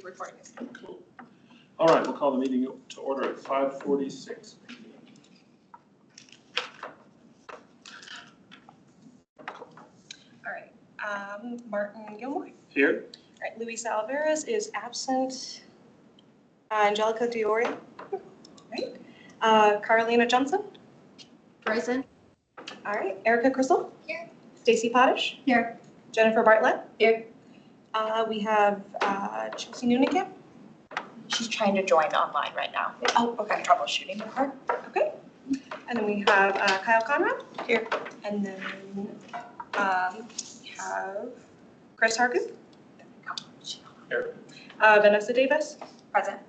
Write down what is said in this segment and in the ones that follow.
recording is. Cool. All right, we'll call the meeting to order at 5:46 p.m. All right, Martin Gilmore. Here. All right, Luis Alvarez is absent. Angelica Dioria. Right. Carolina Johnson. Present. All right, Erica Crystal. Here. Stacy Potash. Here. Jennifer Bartlett. Here. We have Chelsea Noonikamp. She's trying to join online right now. Oh, okay. Troubleshooting with her. Okay. And then we have Kyle Conrad. Here. And then we have Chris Harguth. Here. Vanessa Davis. Present.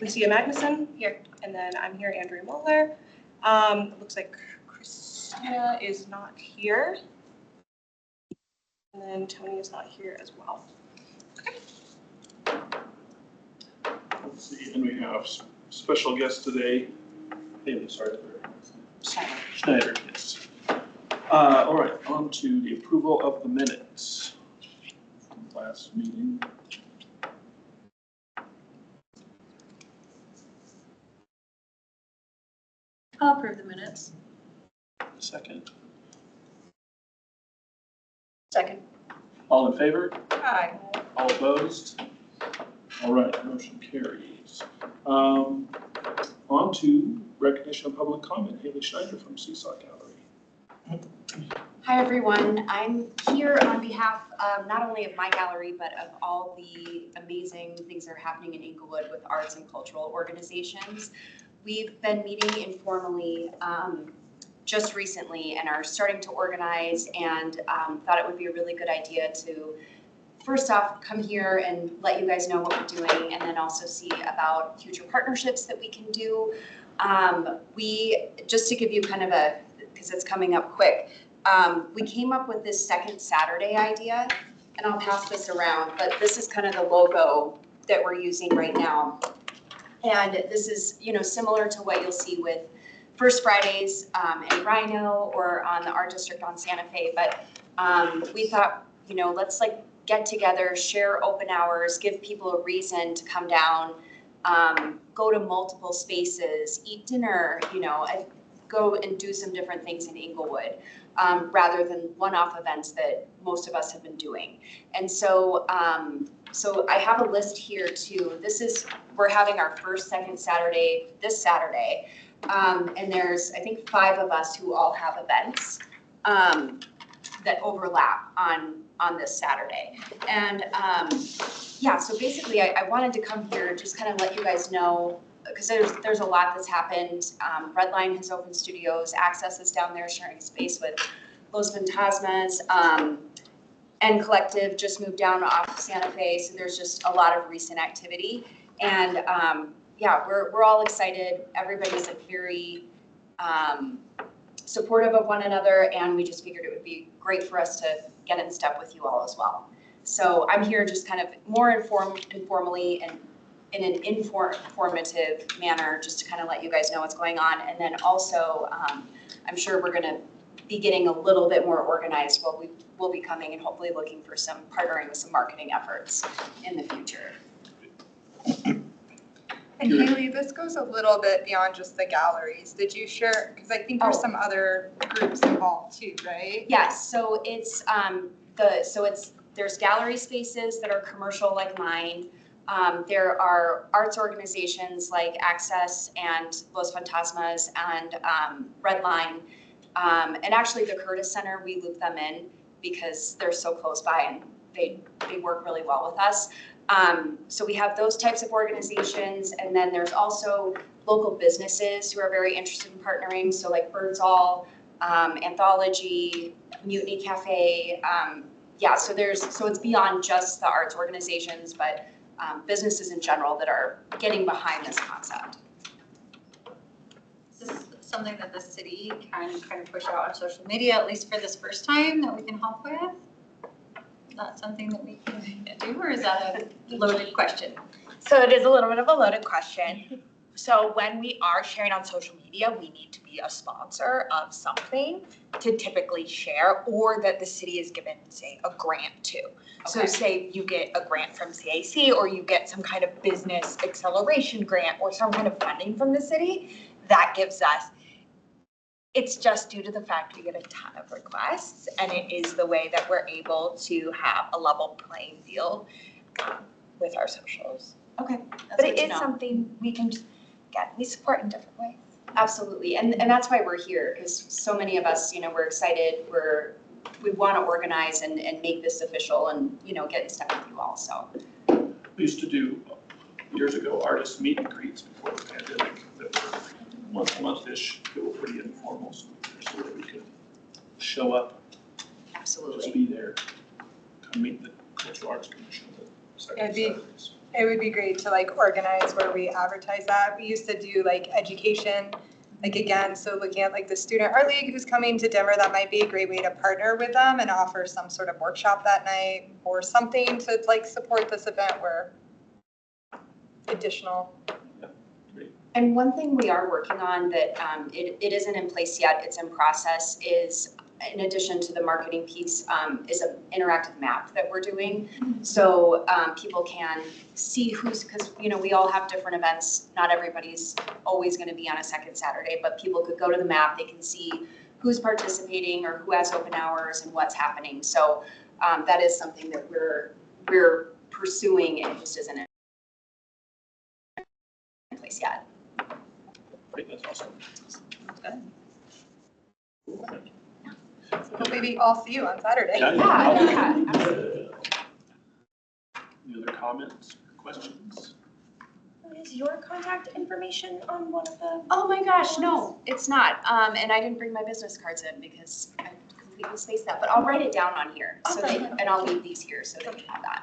Lucia Magnuson. Here. And then I'm here, Andrew Muller. It looks like Christina is not here. And then Tony is not here as well. Okay. Let's see, and we have special guest today, Hayley, sorry. Schneider, yes. All right, on to the approval of the minutes from last meeting. I'll approve the minutes. Second. Second. All in favor? Aye. All opposed? All right, motion carries. On to recognition of public comment. Hayley Schneider from SeeSaw Gallery. Hi, everyone. I'm here on behalf of not only of my gallery, but of all the amazing things that are happening in Inglewood with arts and cultural organizations. We've been meeting informally just recently and are starting to organize, and thought it would be a really good idea to first off come here and let you guys know what we're doing, and then also see about future partnerships that we can do. We, just to give you kind of a, because it's coming up quick, we came up with this second Saturday idea, and I'll pass this around, but this is kind of the logo that we're using right now. And this is, you know, similar to what you'll see with First Fridays in Rhino or on the Art District on Santa Fe. But we thought, you know, let's like get together, share open hours, give people a reason to come down, go to multiple spaces, eat dinner, you know, go and do some different things in Inglewood, rather than one-off events that most of us have been doing. And so, so I have a list here too. This is, we're having our first, second Saturday, this Saturday. And there's, I think, 5 of us who all have events that overlap on this Saturday. And yeah, so basically I wanted to come here, just kind of let you guys know, because there's a lot that's happened. Redline has opened studios, Access is down there sharing space with Los Fantasmas, and Collective just moved down off Santa Fe, so there's just a lot of recent activity. And yeah, we're all excited. Everybody's like very supportive of one another, and we just figured it would be great for us to get in step with you all as well. So I'm here just kind of more informally and in an informative manner, just to kind of let you guys know what's going on. And then also, I'm sure we're gonna be getting a little bit more organized. Well, we will be coming and hopefully looking for some partnering with some marketing efforts in the future. And Hayley, this goes a little bit beyond just the galleries. Did you share, because I think there's some other groups involved too, right? Yes, so it's there's gallery spaces that are commercial like mine. There are arts organizations like Access and Los Fantasmas and Redline. And actually the Curtis Center, we loop them in because they're so close by and they work really well with us. So we have those types of organizations, and then there's also local businesses who are very interested in partnering. So like Birdsall, Anthology, Mutiny Cafe. Yeah, so it's beyond just the arts organizations, but businesses in general that are getting behind this concept. Is this something that the city can kind of push out on social media, at least for this first time, that we can help with? Not something that we can do, or is that a loaded question? So it is a little bit of a loaded question. So when we are sharing on social media, we need to be a sponsor of something to typically share, or that the city is given, say, a grant to. So Okay. say you get a grant from CAC, or you get some kind of business acceleration grant or some kind of funding from the city, that gives us, it's just due to the fact we get a ton of requests, and it is the way that we're able to have a level playing field with our socials. Okay, that's But good it to is know. something we can, we support in different ways. Absolutely, and that's why we're here, because so many of us, we're excited, we want to organize and make this official and, get in step with you all, so. We used to do, years ago, artist meet and greets before the pandemic that were month-ish, they were pretty informal, so that we could show up, just Absolutely. be there, come meet the Cultural Arts Commission the second It'd be- Saturdays. It would be great to like organize where we advertise that. We used to do like education, like again, so looking at like the Student Art League who's coming to Denver, that might be a great way to partner with them and offer some sort of workshop that night or something to like support this event where additional. And one thing we are working on that it isn't in place yet, it's in process, is in addition to the marketing piece, is an interactive map that we're doing. So people can see because we all have different events. Not everybody's always going to be on a second Saturday, but people could go to the map, they can see who's participating or who has open hours and what's happening. So that is something that we're pursuing, and it just isn't in place yet. Great, that's awesome. Good. Cool. Hope maybe all see you on Saturday. Yeah. Any other comments, questions? Is your contact information on one of the? Oh my gosh, no, it's not. And I didn't bring my business cards in because I completely spaced that, but I'll write it down on here. And I'll leave these here so that you have that.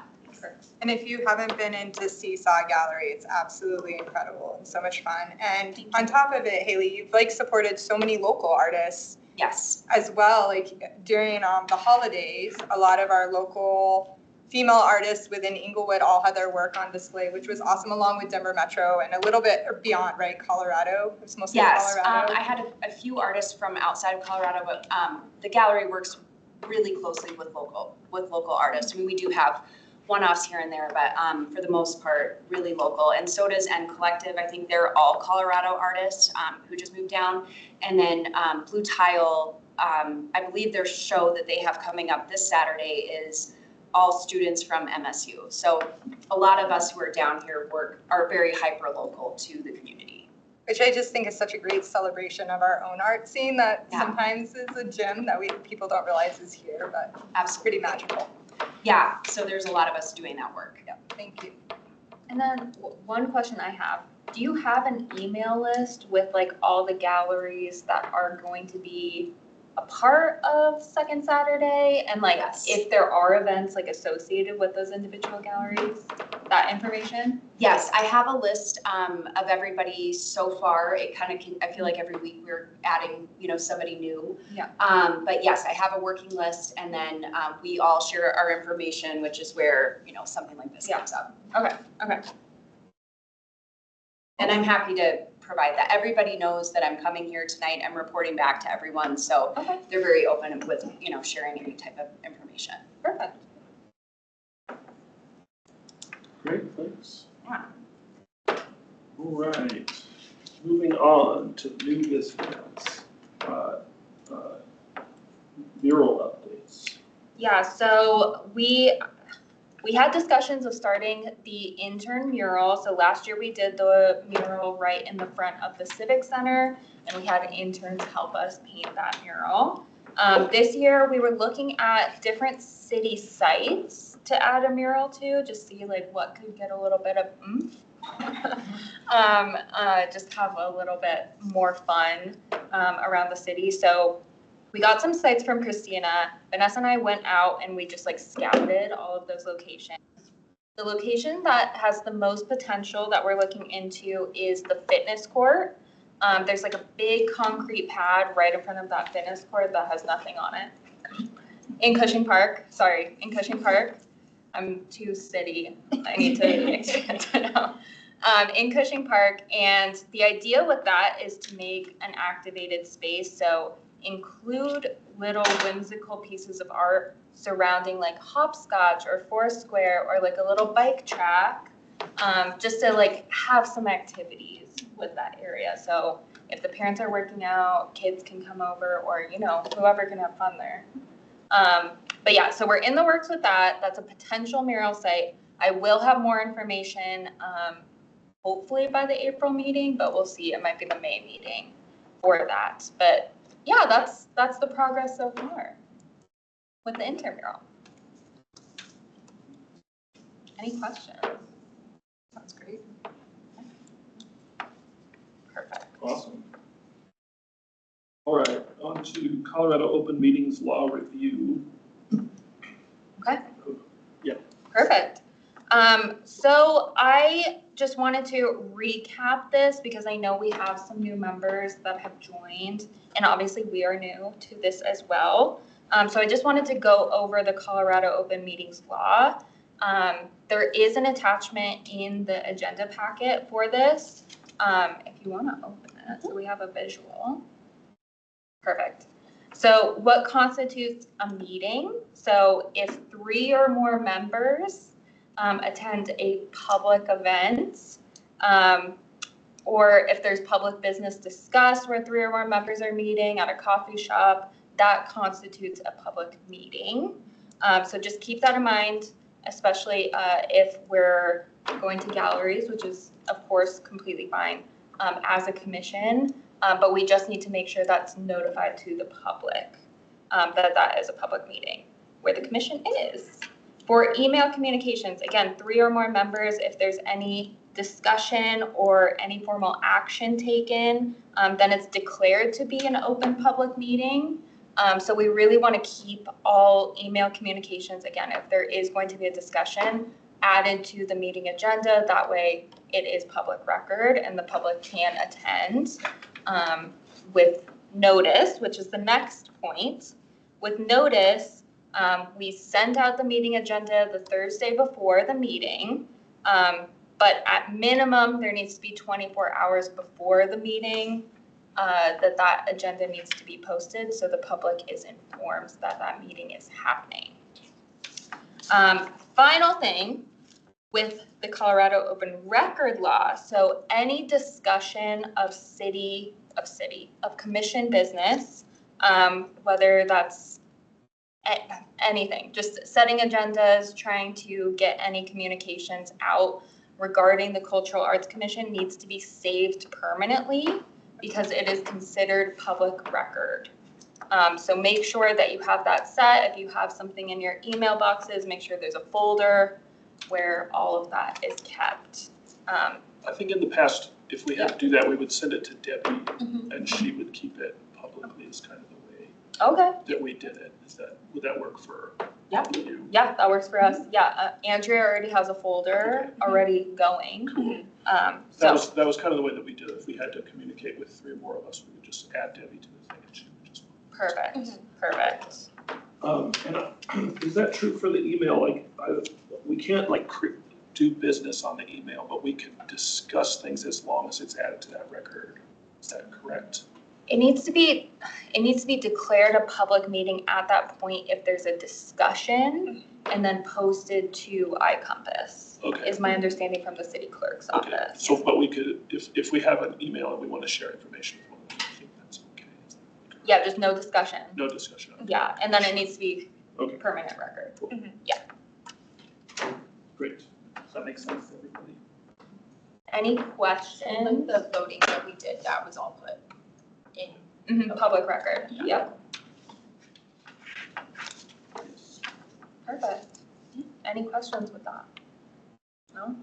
And if you haven't been into SeeSaw Gallery, it's absolutely incredible and so much fun. And on top of it, Hayley, you've like supported so many local artists Yes. as well. Like during the holidays, a lot of our local female artists within Inglewood all had their work on display, which was awesome, along with Denver Metro and a little bit beyond, right? Colorado. It was mostly Yes, Colorado. I had a few artists from outside of Colorado, but the gallery works really closely with local artists. I mean, we do have one-offs here and there, but for the most part, really local. And so does N Collective. I think they're all Colorado artists who just moved down. And then Blue Tile, I believe their show that they have coming up this Saturday is all students from MSU. So a lot of us who are down here are very hyper-local to the community. Which I just think is such a great celebration of our own art scene that Yeah. sometimes is a gem that people don't realize is here, but it's Absolutely. pretty magical. Yeah, so there's a lot of us doing that work. Yeah, thank you. And then one question I have, do you have an email list with like all the galleries that are going to be a part of Second Saturday? And like, Yes. if there are events like associated with those individual galleries, that information? Yes, I have a list of everybody so far. It kind of I feel like every week we're adding, somebody new. Yeah. But yes, I have a working list, and then we all share our information, which is where, something like this Yeah. comes up. Okay. And I'm happy to provide that. Everybody knows that I'm coming here tonight. I'm reporting back to everyone, so Okay. they're very open with, sharing any type of information. Perfect. Great, thanks. Yeah. All right, moving on to new business. Mural updates. Yeah, so we had discussions of starting the intern mural. So last year we did the mural right in the front of the Civic Center, and we had interns help us paint that mural. This year we were looking at different city sites to add a mural to, just see like what could get a little bit of oomph. Just have a little bit more fun around the city. So we got some sites from Christina. Vanessa and I went out and we just like scouted all of those locations. The location that has the most potential that we're looking into is the fitness court. There's like a big concrete pad right in front of that fitness court that has nothing on it. In Cushing Park. I'm too city. I need to expand it out. in Cushing Park. And the idea with that is to make an activated space. So include little whimsical pieces of art surrounding like hopscotch or Foursquare or like a little bike track, just to like have some activities with that area. So if the parents are working out, kids can come over, or, you know, whoever can have fun there. But yeah, so we're in the works with that. That's a potential mural site. I will have more information, hopefully by the April meeting, but we'll see. It might be the May meeting for that. But yeah, that's the progress so far with the intern mural. Any questions? That's great. Perfect. Awesome. All right, on to Colorado Open Meetings Law Review. Okay. Yeah. Perfect. So I just wanted to recap this because I know we have some new members that have joined, and obviously we are new to this as well. So I just wanted to go over the Colorado Open Meetings Law. There is an attachment in the agenda packet for this, if you want to open it, so we have a visual. Perfect. So what constitutes a meeting? So if 3 or more members attend a public event, or if there's public business discussed where 3 or more members are meeting at a coffee shop, that constitutes a public meeting. So just keep that in mind, especially if we're going to galleries, which is of course completely fine as a commission, but we just need to make sure that's notified to the public, that is a public meeting where the commission is. For email communications, again, 3 or more members, if there's any discussion or any formal action taken, then it's declared to be an open public meeting. So we really want to keep all email communications, again, if there is going to be a discussion, added to the meeting agenda. That way it is public record and the public can attend with notice, which is the next point. With notice, we send out the meeting agenda the Thursday before the meeting, but at minimum, there needs to be 24 hours before the meeting that agenda needs to be posted so the public is informed that that meeting is happening. Final thing with the Colorado Open Record Law, so any discussion of commission business, whether that's anything, just setting agendas, trying to get any communications out regarding the Cultural Arts Commission needs to be saved permanently because it is considered public record. So make sure that you have that set. If you have something in your email boxes, make sure there's a folder where all of that is kept. I think in the past, if we had to do that, we would send it to Debby and she would keep it publicly is kind of the way that we did it. Would that work for you? Yeah, that works for us. Yeah, Andrea already has a folder already going. Cool. That was kind of the way that we did it. If we had to communicate with 3 or more of us, we would just add Debby to the thing and she would just. Perfect. Perfect. And is that true for the email? Like, we can't like do business on the email, but we can discuss things as long as it's added to that record. Is that correct? It needs to be declared a public meeting at that point if there's a discussion and then posted to iCompass. Okay. Is my understanding from the city clerk's office. So, but we could, if we have an email and we want to share information with one of them, I think that's okay. Yeah, just no discussion. No discussion. Yeah, and then it needs to be Okay. permanent record. Cool. Yeah. Great. Does that make sense to everybody? Any questions? The voting that we did, that was all put in. Public record. Yep. Yes. Perfect. Any questions with that? No?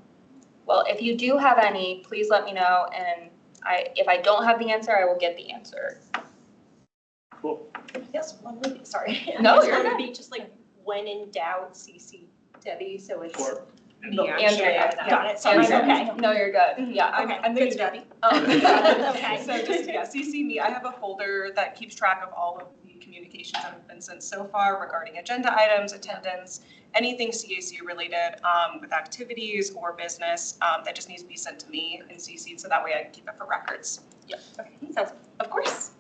Well, if you do have any, please let me know, and if I don't have the answer, I will get the answer. Cool. Yes, one would be, sorry. No, I you're just good. would be just like, when in doubt, CC Debby, so it's. Sure. No, Andrea. Got it, sorry, okay. No, you're good. Yeah. I'm the new Debby. Okay. So just, CC me, I have a folder that keeps track of all of the communications communications that have been sent so far regarding agenda items, attendance, anything CAC related with activities or business that just needs to be sent to me and CC'd so that way I can keep it for records. Yep, okay, sounds, Of course.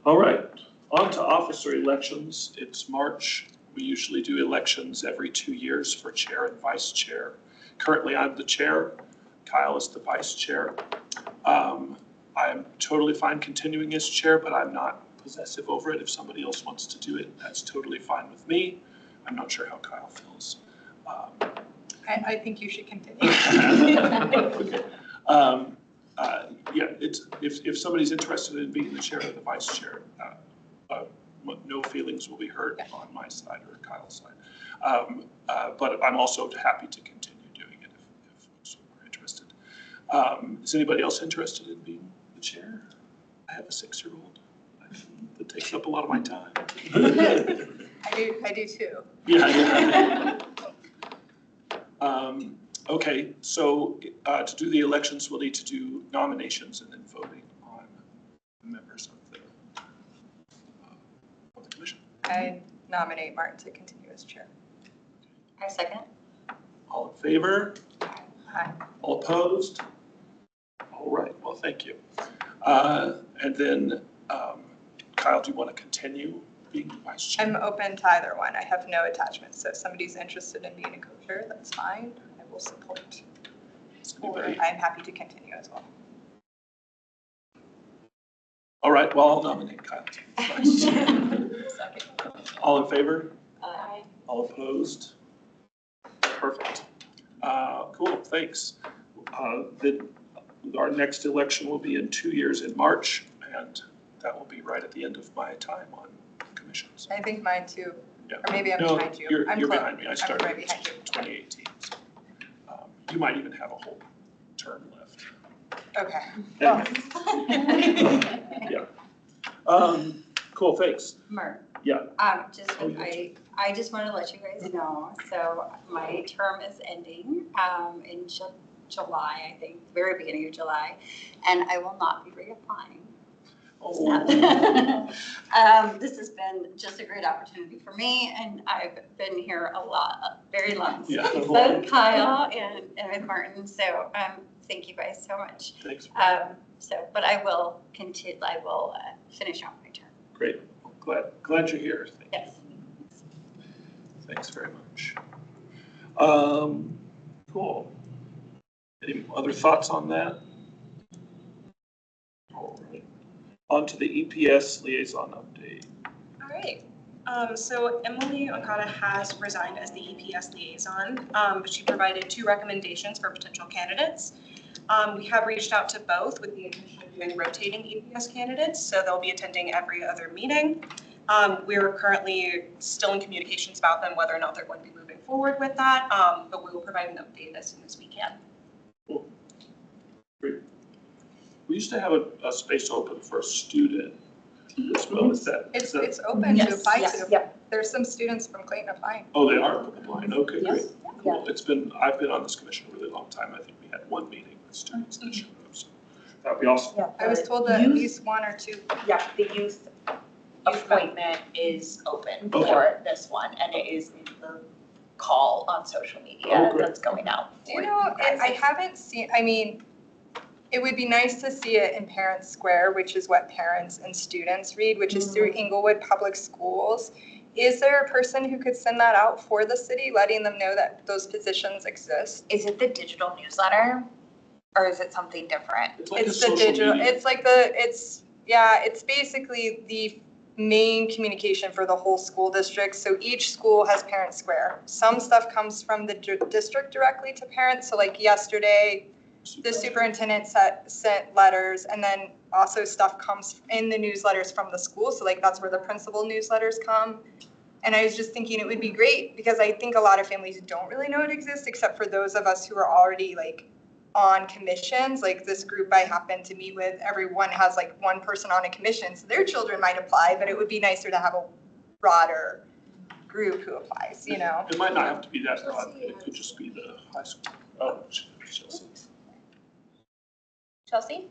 All right, on to officer elections. It's March. We usually do elections every 2 years for chair and vice chair. Currently, I'm the chair. Kyle is the vice chair. I am totally fine continuing as chair, but I'm not possessive over it. If somebody else wants to do it, that's totally fine with me. I'm not sure how Kyle feels. I think you should continue. Okay. Yeah, it's, if somebody's interested in being the chair or the vice chair, no feelings will be hurt on my side or Kyle's side. But I'm also happy to continue doing it if folks are interested. Is anybody else interested in being the chair? I have a 6-year-old that takes up a lot of my time. I do too. Yeah. Okay, so to do the elections, we'll need to do nominations and then voting on the members of the commission. I nominate Martin to continue as chair. I second. All in favor? Aye. All opposed? All right, well, thank you. And then, Kyle, do you want to continue being vice chair? I'm open to either one. I have no attachment, so if somebody's interested in being a co-chair, that's fine. I will support. Or Anybody? I'm happy to continue as well. All right, well, I'll nominate Kyle to vice chair. All in favor? Aye. All opposed? Perfect. Cool, thanks. Our next election will be in 2 years in March, and that will be right at the end of my time on commissions. I think mine too. Yeah. Or maybe I'm No, behind you. You're I'm you're close. behind me. I I'm started right in behind you. 2018. So, you might even have a whole term left. Okay. Anyway. Yeah. Cool, thanks. Mark. Yeah. Just, Oh, yeah. I just want to let you guys know, so my term is ending in July, I think, very beginning of July, and I will not be reapplying. Oh. This has been just a great opportunity for me, and I've been here a lot, very long, Yeah. with Kyle and with Martin, so thank you guys so much. Thanks. But I will continue, I will finish off my term. Great. Glad you're here. Thank you. Yes. Thanks very much. Cool. Any other thoughts on that? All right. On to the EPS liaison update. All right. So Emily Okada has resigned as the EPS liaison, but she provided 2 recommendations for potential candidates. We have reached out to both with the intention of doing rotating EPS candidates, so they'll be attending every other meeting. We're currently still in communications about them, whether or not they're going to be moving forward with that, but we will provide an update as soon as we can. Cool. Great. We used to have a space open for a student as well. Is that? It's open to Yes, apply yes, to. yep. There's some students from Clayton applying. Oh, they are applying. Okay, great. Yes. Cool. I've been on this commission a really long time. I think we had 1 meeting with students that showed up, so that'd be awesome. Yeah. I was told that at least 1 or 2. Yeah, the youth appointment is open Okay. for this one, and it is in the call on social Oh, media great. that's going out. Do you know, I haven't seen, I mean, it would be nice to see it in Parents Square, which is what parents and students read, which is through Inglewood Public Schools. Is there a person who could send that out for the city, letting them know that those positions exist? Is it the digital newsletter, or is it something different? It's like a It's the social digital, media. it's like it's basically the main communication for the whole school district. So each school has Parent Square. Some stuff comes from the district directly to parents. So like yesterday, the superintendent sent letters, and then also stuff comes in the newsletters from the school. So like that's where the principal newsletters come. And I was just thinking it would be great because I think a lot of families don't really know it exists, except for those of us who are already like on commissions. Like this group I happen to meet with, everyone has like 1 person on a commission, so their children might apply, but it would be nicer to have a broader group who applies, you know? It might not have to be that broad. It could just be the high school. Oh, Chelsea. Chelsea?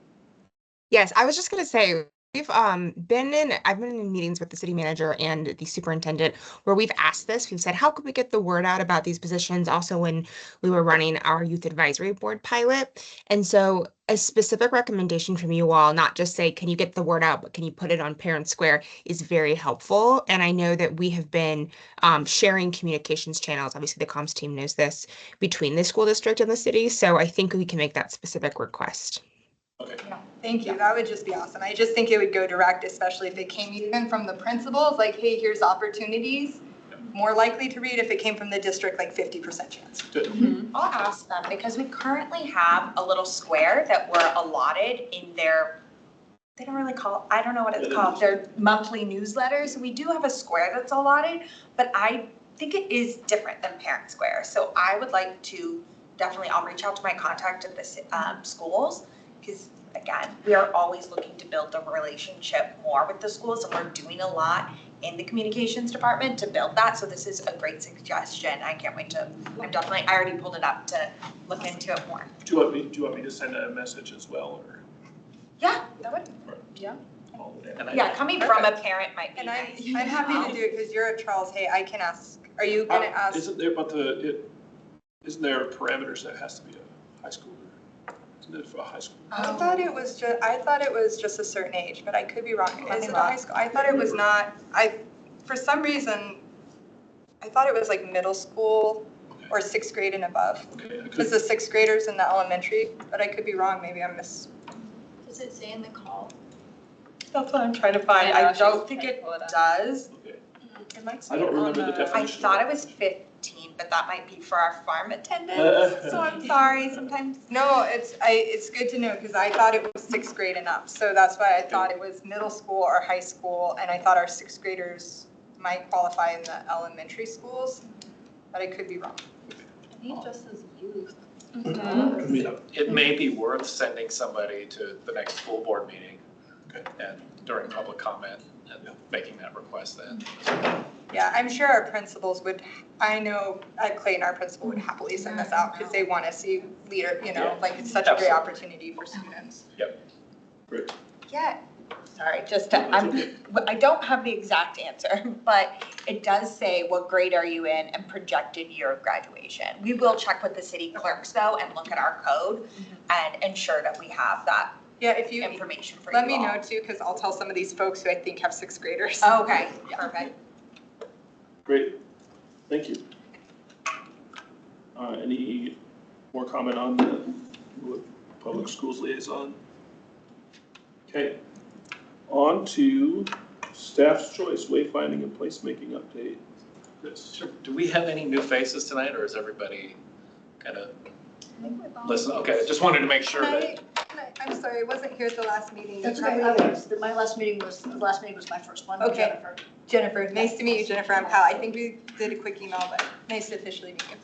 Yes, I was just gonna say, I've been in meetings with the city manager and the superintendent where we've asked this. We've said, how could we get the word out about these positions? Also, when we were running our youth advisory board pilot. And so a specific recommendation from you all, not just say, can you get the word out, but can you put it on Parent Square, is very helpful. And I know that we have been sharing communications channels. Obviously, the comms team knows this between the school district and the city. So I think we can make that specific request. Okay. Thank you. That would just be awesome. I just think it would go direct, especially if it came even from the principals, like, hey, here's opportunities. More likely to read if it came from the district, like 50% chance. Good. I'll ask them because we currently have a little square that we're allotted in their, they don't really call, I don't know what it's called, their monthly newsletter. So we do have a square that's allotted, but I think it is different than Parent Square. So I would like to definitely, I'll reach out to my contact at the schools because again, we are always looking to build the relationship more with the schools and we're doing a lot in the communications department to build that. So this is a great suggestion. I can't wait to, I already pulled it up to look into it more. Do you want me to send a message as well, or? Yeah, that would, yeah. And Coming from a parent might be And nice. I'm happy to do it because you're at Charles. Hey, I can ask, are you gonna ask? Isn't there, isn't there parameters that has to be a high schooler? Isn't it for a high school? I thought it was just a certain age, but I could be wrong. Is it a high school? I thought it was not. For some reason, I thought it was like middle school or 6th grade and above. Okay. Because the 6th graders in the elementary, but I could be wrong. Maybe I missed. Does it say in the call? That's what I'm trying to find. I don't think it does. Okay. It might say I don't on remember the I definition. thought it was 15, but that might be for our farm attendants. So I'm sorry, sometimes. No, it's good to know because I thought it was 6th grade and up. So that's why I thought it was middle school or high school. And I thought our 6th graders might qualify in the elementary schools, but I could be wrong. I think it just says youth. It may be worth sending somebody to the next school board meeting and during public comment and making that request then. Yeah, I'm sure our principals would, I know at Clayton, our principal would happily send us out because they want to see leader, like it's such a great opportunity for students. Yep. Great. Yeah, sorry, I don't have the exact answer, but it does say what grade are you in and projected year of graduation. We will check with the city clerks though and look at our code and ensure that we have that information for you all. Let me know too, because I'll tell some of these folks who I think have 6th graders. Okay, perfect. Great. Thank you. Any more comment on the public schools liaison? Okay. On to staff's choice, wayfinding and placemaking update. Chris. Sure. Do we have any new faces tonight or is everybody kind of listening? Okay, just wanted to make sure that. I'm sorry, I wasn't here at the last meeting. That's okay. My last meeting was my first one. Okay. Jennifer, nice to meet you, Jennifer. I'm Kyle. I think we did a quick email, but nice to officially meet you.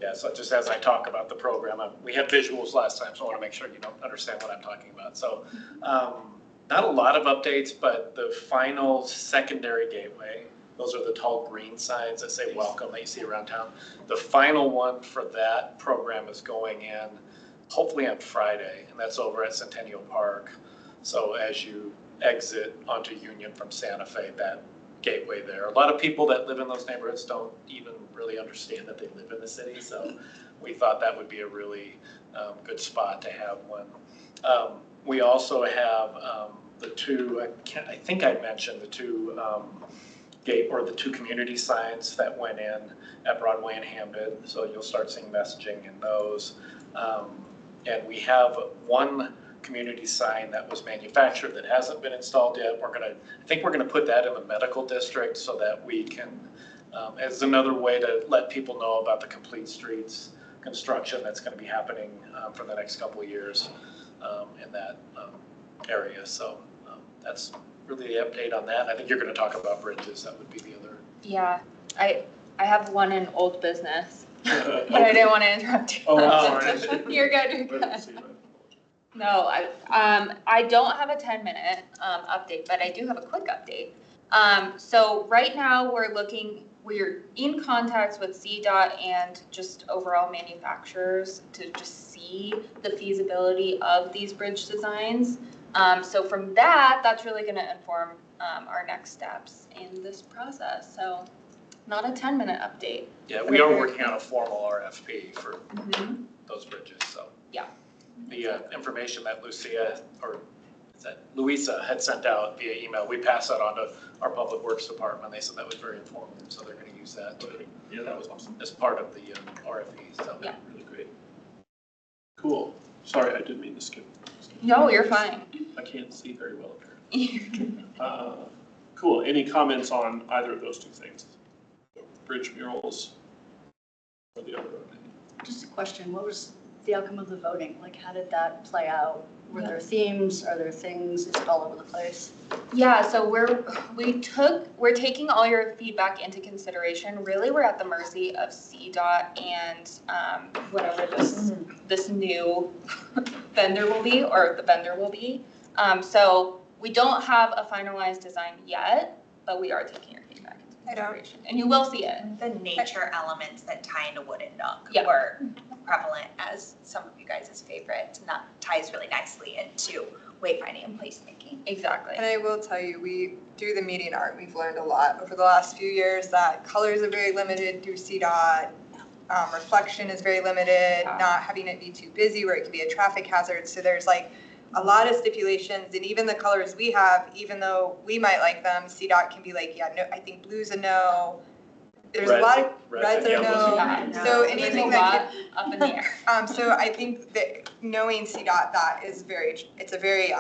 Yeah, so just as I talk about the program, we had visuals last time, so I want to make sure you don't understand what I'm talking about. So not a lot of updates, but the final secondary gateway, those are the tall green signs that say welcome that you see around town. The final one for that program is going in hopefully on Friday, and that's over at Centennial Park. So as you exit onto Union from Santa Fe, that gateway there. A lot of people that live in those neighborhoods don't even really understand that they live in the city, so we thought that would be a really good spot to have one. We also have the two, I think I mentioned the two the two community signs that went in at Broadway and Hampton, so you'll start seeing messaging in those. And we have one community sign that was manufactured that hasn't been installed yet. I think we're gonna put that in the medical district so that we can, as another way to let people know about the Complete Streets construction that's gonna be happening for the next couple of years in that area. So that's really the update on that. I think you're gonna talk about bridges. That would be the other. Yeah, I have one in old business, but I didn't want to interrupt you. Oh, You're good, you're good. No, I don't have a 10-minute update, but I do have a quick update. So right now we're in contact with CDOT and just overall manufacturers to just see the feasibility of these bridge designs. So from that, that's really gonna inform our next steps in this process. So not a 10-minute update. Yeah, we are working on a formal RFP for those bridges, so. Yeah. The information that Lucia, or is that Louisa had sent out via email, we passed that on to our Public Works Department. They said that was very informative, so they're gonna use that Yeah, that was awesome. as part of the RFP, so. Yeah. Really great. Cool. Sorry, I didn't mean to skip. No, you're fine. I can't see very well apparently. Cool. Any comments on either of those two things? Bridge murals or the other road? Just a question, what was the outcome of the voting? Like, how did that play out? Were there themes? Are there things? Is it all over the place? Yeah, so we're taking all your feedback into consideration. Really, we're at the mercy of CDOT and whatever this new vendor will be, or the vendor will be. So we don't have a finalized design yet, but we are taking your feedback into consideration, and you will see it. The nature elements that tie into wood and nook Yeah. were prevalent as some of you guys' favorites, and that ties really nicely into wayfinding and placemaking. Exactly. And I will tell you, we do the median art, we've learned a lot over the last few years that colors are very limited through CDOT. Reflection is very limited, not having it be too busy where it could be a traffic hazard. So there's like a lot of stipulations, and even the colors we have, even though we might like them, CDOT can be like, yeah, no, I think blue's a no. There's a lot of reds are no. So anything that could, up in the air. so I think that knowing CDOT, it's a very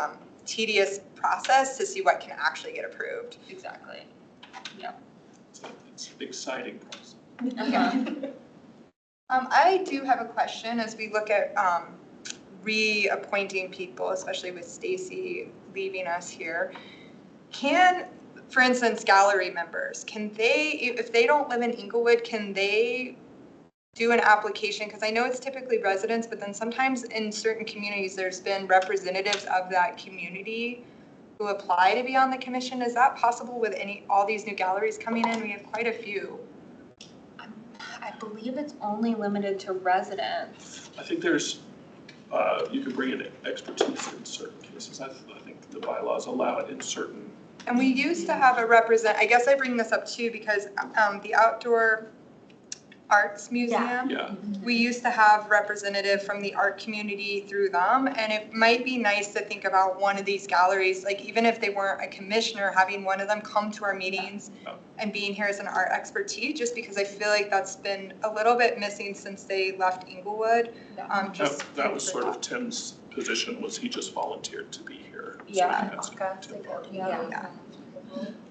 tedious process to see what can actually get approved. Exactly. It's an exciting process. Okay. I do have a question as we look at reappointing people, especially with Stacy leaving us here. For instance, gallery members, can they, if they don't live in Inglewood, can they do an application? Because I know it's typically residents, but then sometimes in certain communities, there's been representatives of that community who apply to be on the commission. Is that possible with all these new galleries coming in? We have quite a few. I believe it's only limited to residents. I think there's, you can bring in expertise in certain cases. I think the bylaws allow it in certain. And we used to have I guess I bring this up too because the Outdoor Arts Museum, we used to have representative from the art community through them, and it might be nice to think about one of these galleries, like even if they weren't a commissioner, having one of them come to our meetings and being here as an art expertise, just because I feel like that's been a little bit missing since they left Inglewood. That was sort of Tim's position, was he just volunteered to be here. Yeah. So that's Tim Parker. Yeah.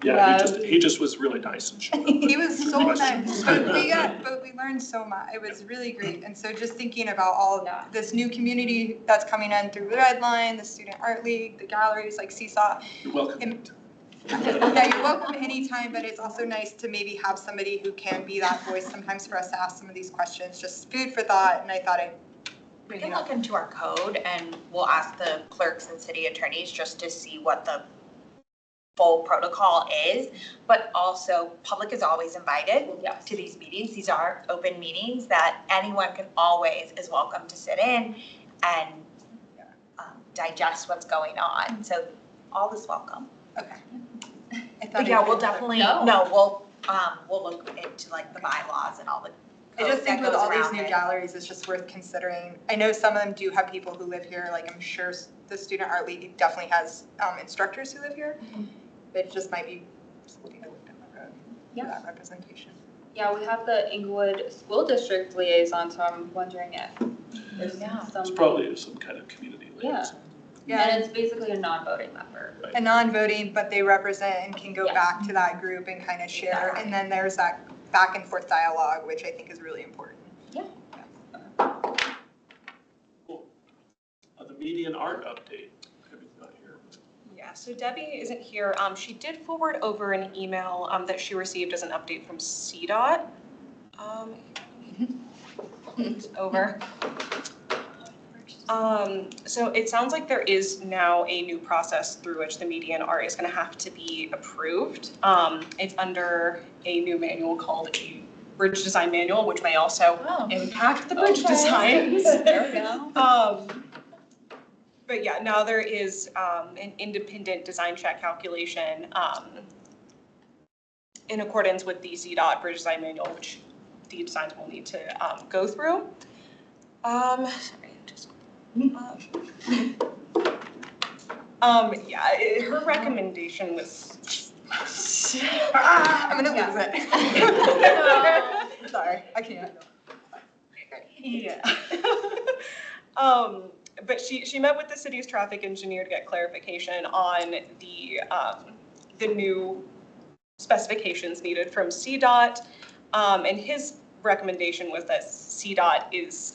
Yeah, he just was really nice and showed up. He was so nice, but we learned so much. It was really great. And so just thinking about all this new community that's coming in through the Red Line, the Student Art League, the galleries like SeeSaw. You're welcome. Yeah, you're welcome anytime, but it's also nice to maybe have somebody who can be that voice sometimes for us to ask some of these questions, just food for thought, and I thought I'd We bring can it up. look into our code and we'll ask the clerks and city attorneys just to see what the full protocol is, but also public is always invited to these meetings. These are open meetings that anyone is welcome to sit in and digest what's going on. So all is welcome. Okay. But yeah, we'll definitely, we'll look into like the bylaws and all the I just think with all these new around it. galleries, it's just worth considering. I know some of them do have people who live here, like I'm sure the Student Art League definitely has instructors who live here. But it just might be something to look down the road for that representation. Yeah, we have the Inglewood School District Liaison, so I'm wondering if there's It's probably some kind of community liaison. Yeah. And it's basically a non-voting member. A non-voting, but they represent and can go back to that group and kind of share. And then there's that back and forth dialogue, which I think is really important. Cool. The median art update. Debbie's not here. Yeah, so Debbie isn't here. She did forward over an email that she received as an update from CDOT. It's over. So it sounds like there is now a new process through which the median art is going to have to be approved. It's under a new manual called a bridge design manual, which may also impact the bridge designs. There we go. But But yeah, now there is an independent design check calculation in accordance with the CDOT Bridge Design Manual, which the designs will need to go through. Sorry, just. Yeah, her recommendation was. I'm gonna lose it. Sorry, I can't. Yeah. But she met with the city's traffic engineer to get clarification on the new specifications needed from CDOT. And his recommendation was that CDOT is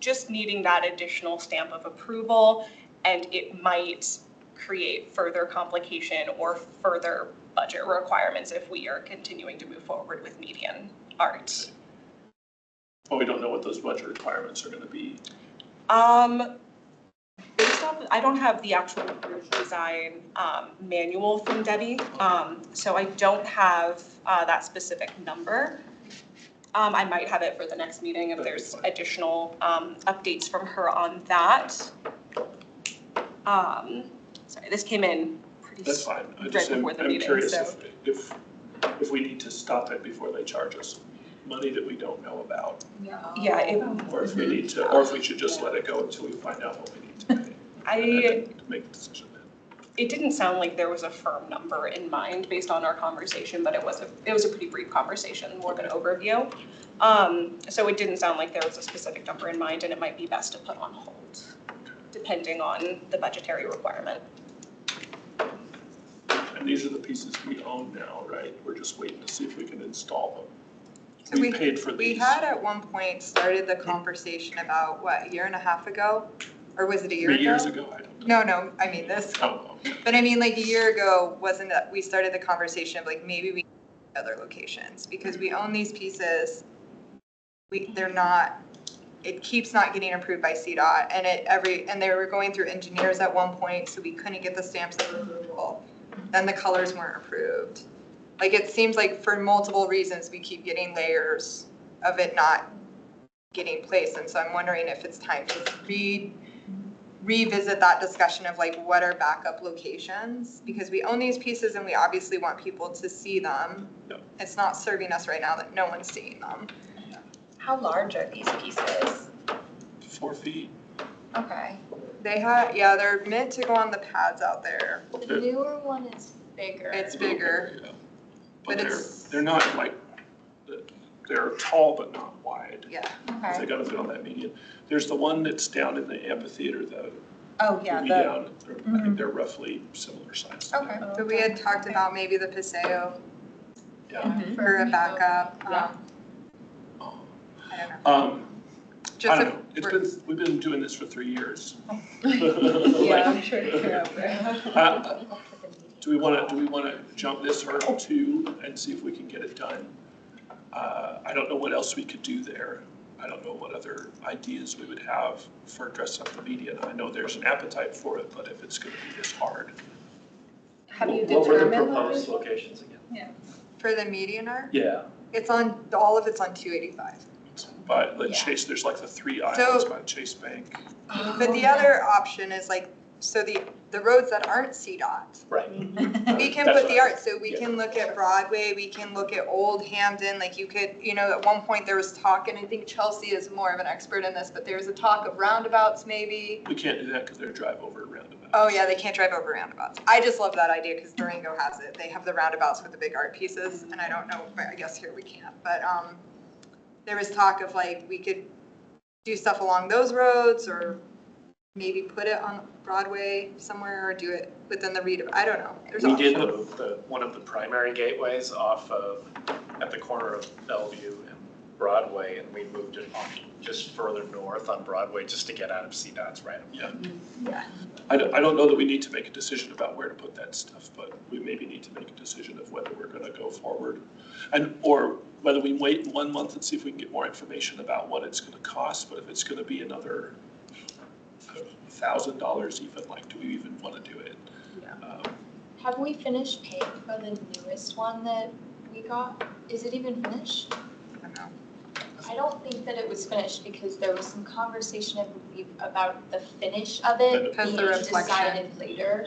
just needing that additional stamp of approval, and it might create further complication or further budget requirements if we are continuing to move forward with median art. Well, we don't know what those budget requirements are gonna be. Based off, I don't have the actual bridge design manual from Debby, so I don't have that specific number. I might have it for the next meeting if there's additional updates from her on that. Sorry, this came in pretty That's fine. I right just am, before the I'm meeting, curious so. if we need to stop it before they charge us money that we don't know about. Yeah, Or if we need to, or if we should just let it go until we find out what we need to pay. And then make a decision then. it didn't sound like there was a firm number in mind based on our conversation, but it was a pretty brief conversation, more of an overview. So it didn't sound like there was a specific number in mind, and it might be best to put on hold, depending on the budgetary requirement. And these are the pieces we own now, right? We're just waiting to see if we can install them. So We paid for we these. had at one point started the conversation about, what, a year and a half ago? Or was it a year ago? 3 years ago, I don't know. No, I mean this. Oh, okay. But I mean, like a year ago, wasn't that, we started the conversation of like, maybe we other locations, because we own these pieces. They're not, it keeps not getting approved by CDOT, and and they were going through engineers at one point, so we couldn't get the stamps of approval. Then the colors weren't approved. Like, it seems like for multiple reasons, we keep getting layers of it not getting placed, and so I'm wondering if it's time to revisit that discussion of like, what are backup locations? Because we own these pieces and we obviously want people to see them. Yep. It's not serving us right now that no one's seeing them. How large are these pieces? 4 feet. Okay. They're meant to go on the pads out there. The newer one is bigger. It's bigger. Yeah. But But it's- they're not like, they're tall but not wide. Yeah. Okay. They gotta fit on that median. There's the one that's down in the amphitheater, Oh, yeah, down, I think they're roughly similar size. Okay. But we had talked about maybe the Paseo Yeah. for a backup. Yeah. I don't know. I Just don't if know, it's we're- we've been doing this for 3 years. Yeah, I'm sure you're out there. Do we wanna jump this hurdle too and see if we can get it done? I don't know what else we could do there. I don't know what other ideas we would have for dressing up the median. I know there's an appetite for it, but if it's gonna be this hard. Have you What were the determined proposed that? locations again? For the median art, Yeah. all of it's on 285. But like Yeah. Chase, there's like the 3 aisles by Chase Bank. But the other option is like, so the roads that aren't CDOT, Right. we can That's put the what I- art, so we can look at Broadway, we can look at Old Hampton, like you could, at one point there was talk, and I think Chelsea is more of an expert in this, but there was a talk of roundabouts maybe. We can't do that because they're drive over roundabout. Oh yeah, they can't drive over roundabouts. I just love that idea because Durango has it. They have the roundabouts with the big art pieces, and I don't know, but I guess here we can't. But there was talk of like, we could do stuff along those roads, or maybe put it on Broadway somewhere, or do it within the I don't know. There's We did options. one of the primary gateways at the corner of Bellevue and Broadway, and we moved it off just further north on Broadway just to get out of CDOT's right. Yeah. Yeah. I don't know that we need to make a decision about where to put that stuff, but we maybe need to make a decision of whether we're gonna go forward. Or whether we wait 1 month and see if we can get more information about what it's gonna cost, but if it's gonna be another $1,000 even, like, do we even wanna do it? Have we finished paying for the newest one that we got? Is it even finished? I don't know. I don't think that it was finished because there was some conversation, I believe, about the finish of it Because being the reflection. decided later.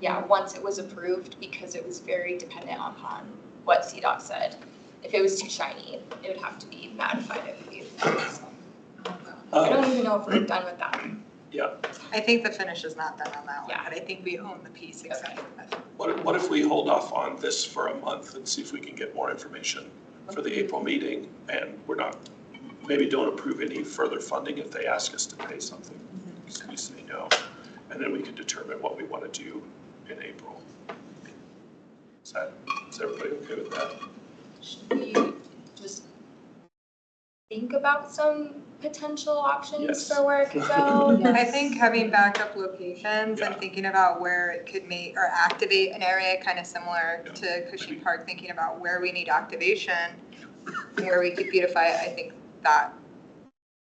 Yeah, once it was approved, because it was very dependent upon what CDOT said. If it was too shiny, it would have to be mattified, I believe. I don't even know if we're done with that. I think the finish is not done on that one, Yeah. but I think we own the piece except for that. What if we hold off on this for a month and see if we can get more information for the April meeting, and we're not, maybe don't approve any further funding if they ask us to pay something, because we say no, and then we can determine what we want to do in April. Is everybody okay with that? Should we just think about some potential options Yes. for where it could go? I think having backup locations and Yeah. thinking about where it could make or activate an area kind of similar Yeah. to Cushing Park, thinking about where we need activation, where we could beautify it, I think that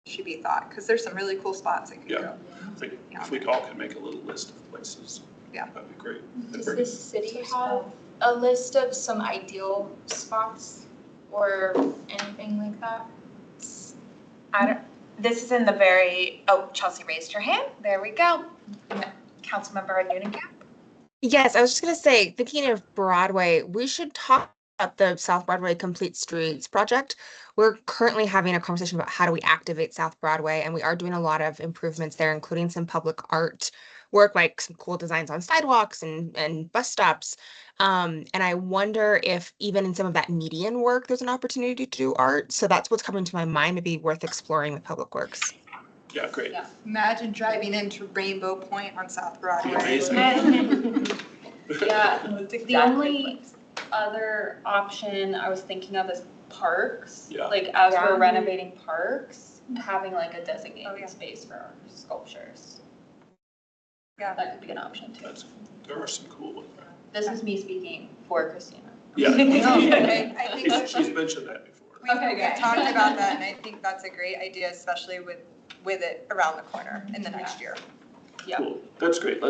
should be thought, because there's some really cool spots it could Yeah. go. I think if we all can make a little list of places, Yeah. that'd be great. And Does bring the it- city have a list of some ideal spots or anything like that? This is in the very, oh, Chelsea raised her hand. There we go. Councilmember Noonan. Yes, I was just gonna say, thinking of Broadway, we should talk about the South Broadway Complete Streets project. We're currently having a conversation about how do we activate South Broadway, and we are doing a lot of improvements there, including some public art work, like some cool designs on sidewalks and bus stops. And I wonder if even in some of that median work, there's an opportunity to do art. So that's what's coming to my mind, maybe worth exploring with Public Works. Yeah, great. Yeah. Imagine driving into Rainbow Point on South Broadway. Amazing. Yeah, Exactly. the only other option I was thinking of is parks. Yeah. Like as Yeah. we're renovating parks, having like a Oh, designated yeah. space for our sculptures. Yeah. That could be an option too. There are some cool ones. This is me speaking for Christina. Yeah. No, I think that's- She's mentioned that before. We've talked about that, and I think that's a great idea, especially with it around the corner in the next year. Yeah. Cool, that's great,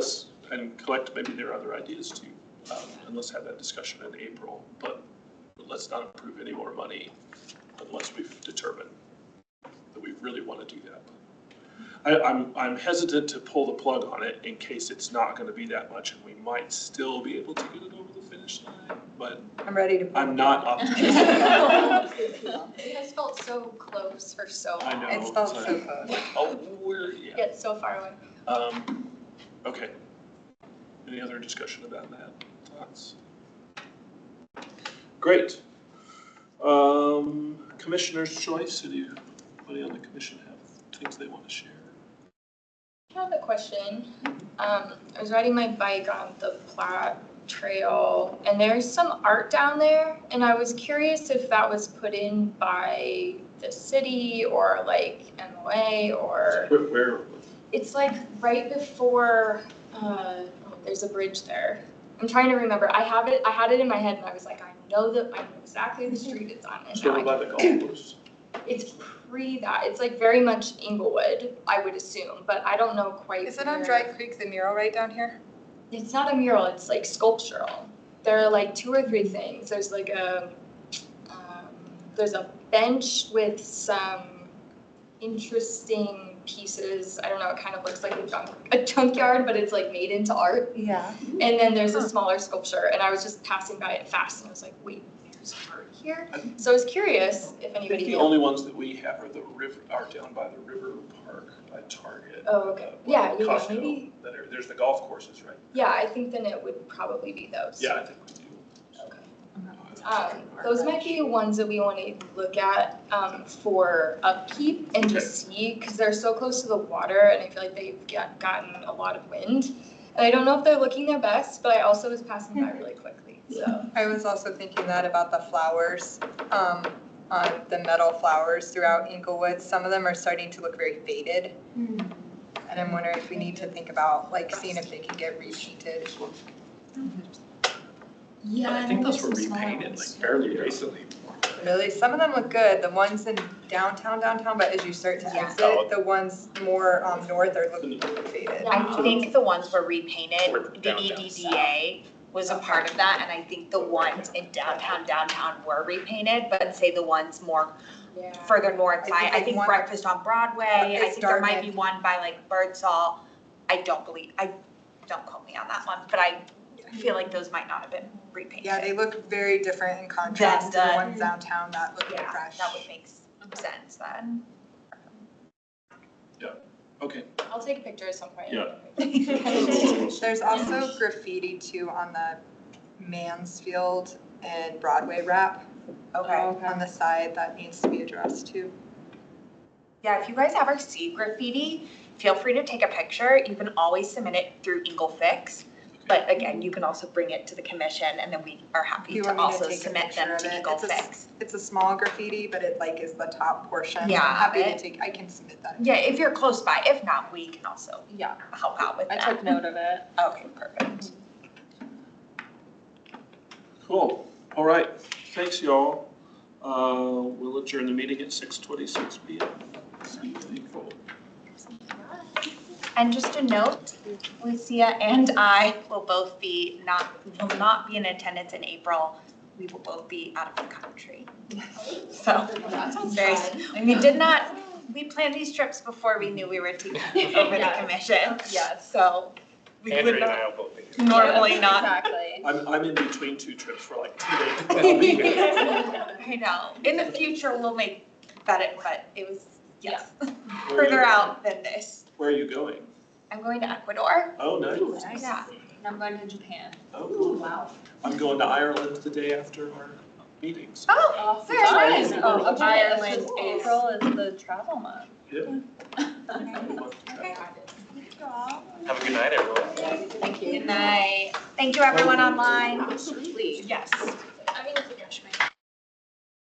and collect maybe there are other ideas too, and let's have that discussion in April, but let's not approve any more money unless we've determined that we really want to do that. I'm hesitant to pull the plug on it in case it's not gonna be that much, and we might still be able to get it over the finish line, but I'm ready to. I'm not optimistic. It has felt so close for so long. I know. It's felt like, so close. Oh, yeah. Yet so far away. Okay. Any other discussion about that? Thoughts? Great. Commissioner's choice, anybody on the commission have things they want to share? I have a question. I was riding my bike on the Platte Trail and there's some art down there and I was curious if that was put in by the city or like MOA or Where? it's like right before, there's a bridge there. I'm trying to remember. I had it in my head and I was like, I know exactly the street it's on. And Sort now of I by the golf course. It's pre that. It's like very much Inglewood, I would assume, but I don't know quite. Is it on where. Dry Creek, the mural right down here? It's not a mural, it's like sculptural. There are like 2 or 3 things. There's like there's a bench with some interesting pieces. I don't know, it kind of looks like a junkyard, but it's like made into art. Yeah. And then there's a smaller sculpture and I was just passing by it fast and I was like, wait, there's art here? So I was curious if I anybody think the knew. only ones that we have are down by the river park by Target. Oh, okay. Yeah, yeah, Costco, maybe. There's the golf courses, right? Yeah, I think then it would probably be those. Yeah, I think we do. Okay. Those might be ones that we want to look at for upkeep and Okay. to see, because they're so close to the water and I feel like they've gotten a lot of wind. And I don't know if they're looking their best, but I also was passing by really quickly, so. I was also thinking that about the flowers, on the metal flowers throughout Inglewood. Some of them are starting to look very faded. And I'm wondering if we need to think about, like, seeing if they can get repainted. Yeah, I think those were repainted like fairly recently. Really, some of them look good, the ones in downtown, but as you start to Yeah. exit, the ones more north are looking faded. I think the ones were repainted, Toward the downtown EDDA was a part of that, and I think the ones in downtown were repainted, but say the ones more further north side, I think Breakfast on Broadway, I think there might be one by like Birdsall. I don't quote me on that one, but I feel like those might not have been repainted. Yeah, they look very different in contrast to the ones downtown that look fresh. That would make sense then. Okay. I'll take a picture at some point. Yeah. There's also graffiti too on the Mansfield and Broadway wrap on the side that needs to be addressed too. Yeah, if you guys ever see graffiti, feel free to take a picture. You can always submit it through Eagle Fix. But again, you can also bring it to the commission, and then we are happy to also submit them to Eagle Fix. It's a small graffiti, but it like is the top portion. Yeah, I'm happy to take, I can submit that. Yeah, if you're close by. If not, we can also help out with I that. took note of it. Okay, perfect. Cool. All right. Thanks, y'all. We'll adjourn the meeting at 6:26 p.m. Thankful. And just a note, Lucia and I will both be will not be in attendance in April. We will both be out of the country. So we planned these trips before we knew we were taking over the commission. Yes. So we Andrew would and I will both be. normally not. Exactly. I'm in between two trips for like 2 days. I know. In the future, we'll make better, but it was, Where are further you- out than this. Where are you going? I'm going to Ecuador. Oh, nice. Yeah. And I'm going to Japan. Oh, cool. Wow. I'm going to Ireland the day after our meetings. Oh, very nice. nice. Oh, okay. Ireland, April is the travel month. Yeah. Have a good night, everyone. Thank you. Good night. Thank you, everyone online. Absolutely. Yes.